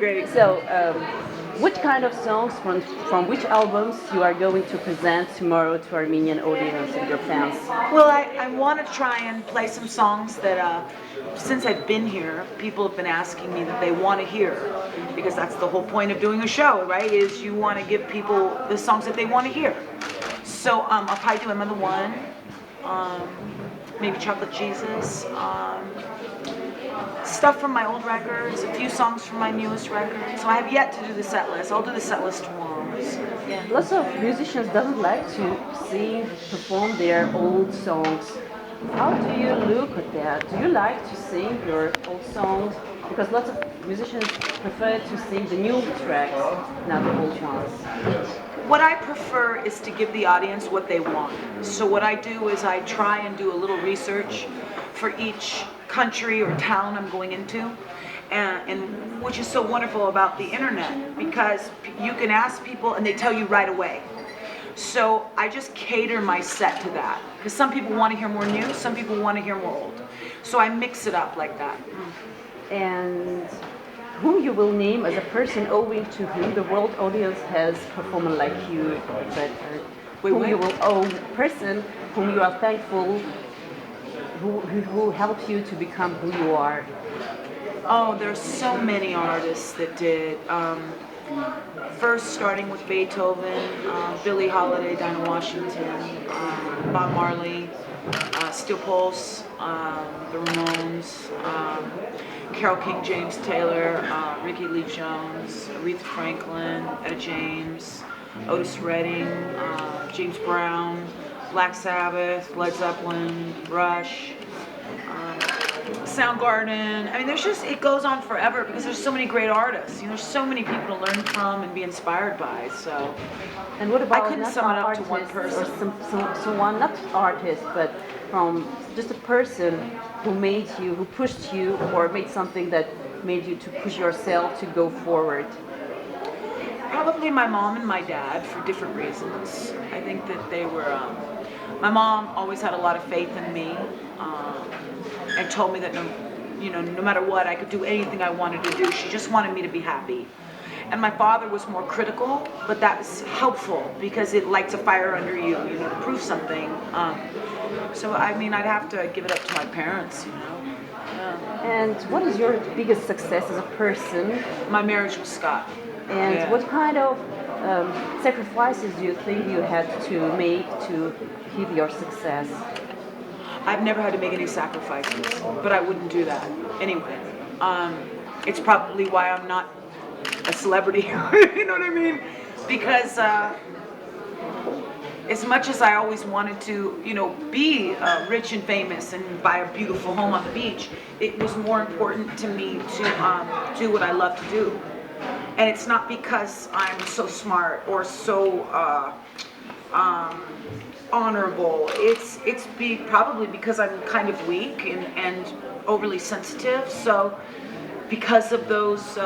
Great. So, which kind of songs from which albums you are going to present tomorrow to Armenian audience and your fans? Well, I want to try and play some songs that, since I've been here, people have been asking me that they want to hear, because that's the whole point of doing a show, right? Is you want to give people the songs that they want to hear. So I'll probably do Emma the One, maybe Chocolate Jesus, stuff from my old records, a few songs from my newest record. So I have yet to do the set list. I'll do the set list tomorrow. So, yeah. Lots of musicians doesn't like to sing, perform their old songs. How do you look at that? Do you like to sing your old songs? Because lots of musicians prefer to sing the new tracks, not the old ones. What I prefer is to give the audience what they want. So what I do is I try and do a little research for each country or town I'm going into, and which is so wonderful about the internet, because you can ask people and they tell you right away. So I just cater my set to that, because some people want to hear more new, some people want to hear more old. So I mix it up like that. And whom you will name as a person owing to whom the world audience has performed like you, but whom you will owe, person whom you are thankful, who helped you to become who you are? Oh, there's so many artists that did. First, starting with Beethoven, Billie Holiday, Dinah Washington, Bob Marley, Steel Pulse, the Ramones, Carole King, James Taylor, Ricky Lee Jones, Aretha Franklin, Etta James, Otis Redding, James Brown, Black Sabbath, Led Zeppelin, Rush, Soundgarden. I mean, there's just, it goes on forever because there's so many great artists. You know, there's so many people to learn from and be inspired by. So, and what about I couldn't sum it up to one person, or someone not artist, but from just a person who made you, who pushed you, or made something that made you to push yourself to go forward? Probably my mom and my dad, for different reasons. I think that they were. My mom always had a lot of faith in me, and told me that no matter what, I could do anything I wanted to do. She just wanted me to be happy. And my father was more critical, but that was helpful because it lights a fire under you, to prove something. So I mean, I'd have to give it up to my parents, Yeah. And what is your biggest success as a person? My marriage with Scott. And what kind of sacrifices do you think you had to make to achieve your success? I've never had to make any sacrifices, but I wouldn't do that anyway. It's probably why I'm not a celebrity, you know what I mean? Because as much as I always wanted to, be rich and famous and buy a beautiful home on the beach, it was more important to me to do what I love to do. And it's not because I'm so smart or so honorable. It's probably because I'm kind of weak and overly sensitive. So because of those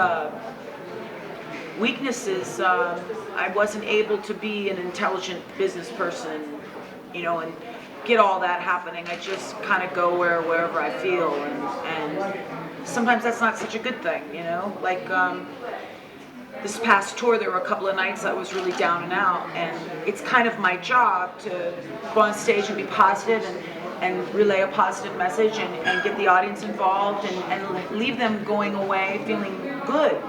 weaknesses, I wasn't able to be an intelligent business person, and get all that happening. I just kind of go wherever I feel, and sometimes that's not such a good thing, like this past tour, there were a couple of nights I was really down and out, and it's kind of my job to go on stage and be positive and relay a positive message and get the audience involved and leave them going away feeling good.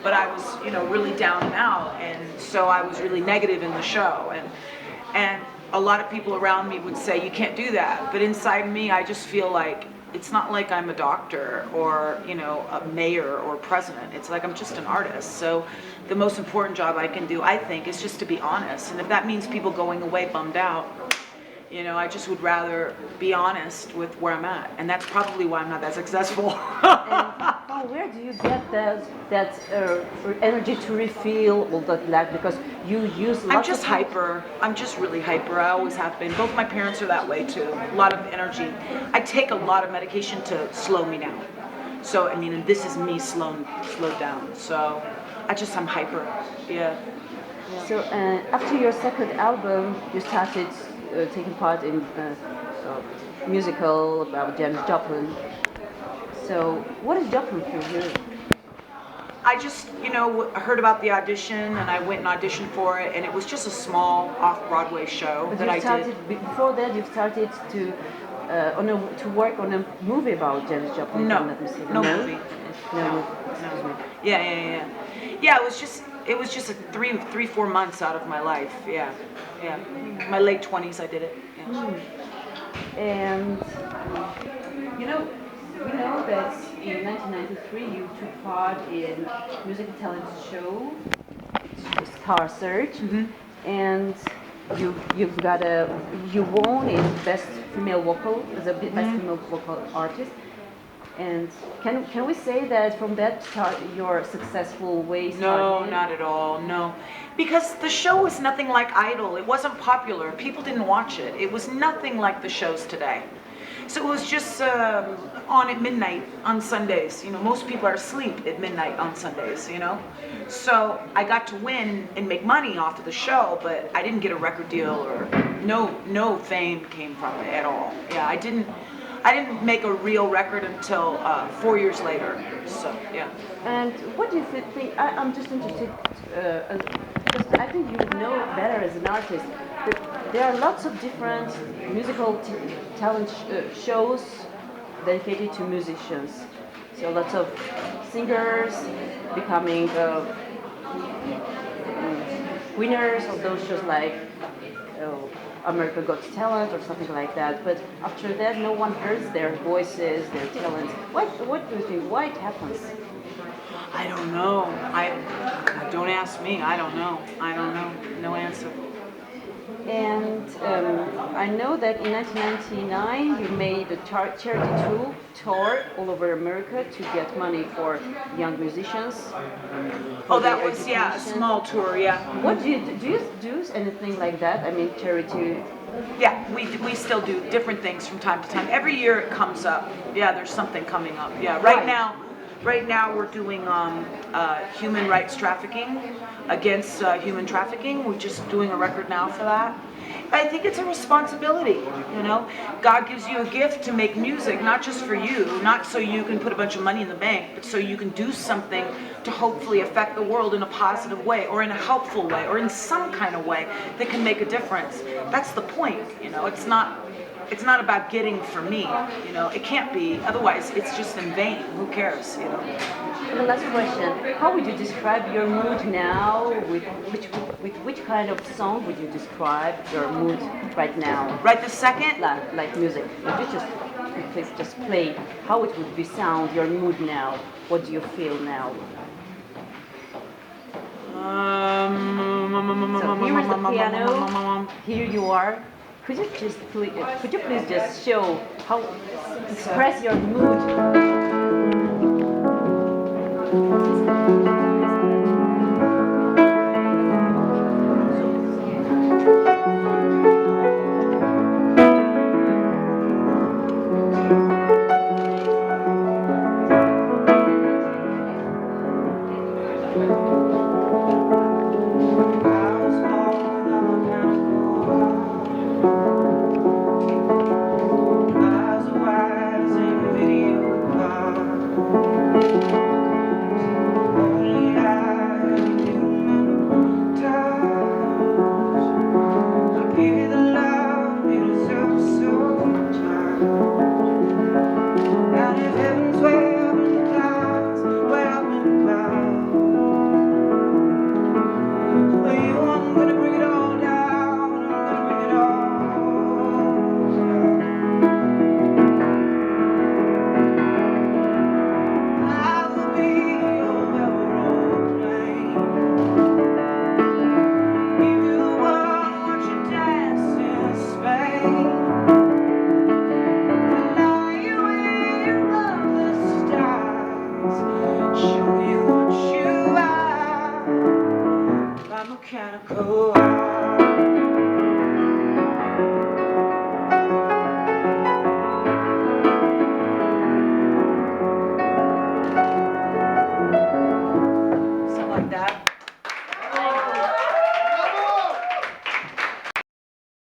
But I was, really down and out, and so I was really negative in the show, and a lot of people around me would say, you can't do that, but inside me, I just feel like it's not like I'm a doctor or, a mayor or president. It's like I'm just an artist. So the most important job I can do, I think, is just to be honest. And if that means people going away bummed out, I just would rather be honest with where I'm at. And that's probably why I'm not that successful. And where do you get that energy to refill all that life? Because you use lots I'm just hyper. I'm just really hyper. I always have been. Both my parents are that way too. A lot of energy. I take a lot of medication to slow me down. So, and this is me slowed down. So, I'm hyper. Yeah. So, after your second album, you started taking part in a musical about Janis Joplin. So, what is Joplin for you? I just, heard about the audition and I went and auditioned for it, and it was just a small off-Broadway show But that you I started, did. before that you started to to work on a movie about Janis Joplin. if No, I'm not mistaken. no movie. No. Excuse me. Yeah, it was just a 4 months out of my life. Yeah. My late 20s I did it. Yeah. And you know, we know that in 1993 you took part in musical talent show Star Search, and you won in best female vocal as a best female vocal artist. And can we say that from that start your successful way No, started? not at all. No, because the show was nothing like Idol. It wasn't popular. People didn't watch it. It was nothing like the shows today. So it was just on at midnight on Sundays. Most people are asleep at midnight on Sundays. So I got to win and make money off of the show, but I didn't get a record deal or no fame came from it at all. Yeah, I didn't make a real record until 4 years later. So yeah. And what do you think? I'm just interested, because I think you would know better as an artist. That there are lots of different musical talent shows dedicated to musicians. So lots of singers becoming winners of those shows like America Got Talent or something like that. But after that, no one hears their voices, their talents. What do you think? Why it happens? I don't know. Don't ask me. I don't know. No answer. And I know that in 1999 you made a charity tour all over America to get money for young musicians. Oh, that was a small tour. Yeah. What do you do anything like that? I mean, charity. Yeah, we still do different things from time to time. Every year it comes up. Yeah, there's something coming up. Yeah, right now we're doing human rights trafficking, against human trafficking. We're just doing a record now for that. I think it's a responsibility, God gives you a gift to make music, not just for you, not so you can put a bunch of money in the bank, but so you can do something to hopefully affect the world in a positive way, or in a helpful way, or in some kind of way that can make a difference. That's the point, It's not about getting for me, It can't be. Otherwise, it's just in vain. Who cares, And the last question: how would you describe your mood now? With which kind of song would you describe your mood right now? Right this second? Like music. Would you please just play how it would be sound your mood now? What do you feel now? So here is the piano. Here you are. Could you please just show how express your mood?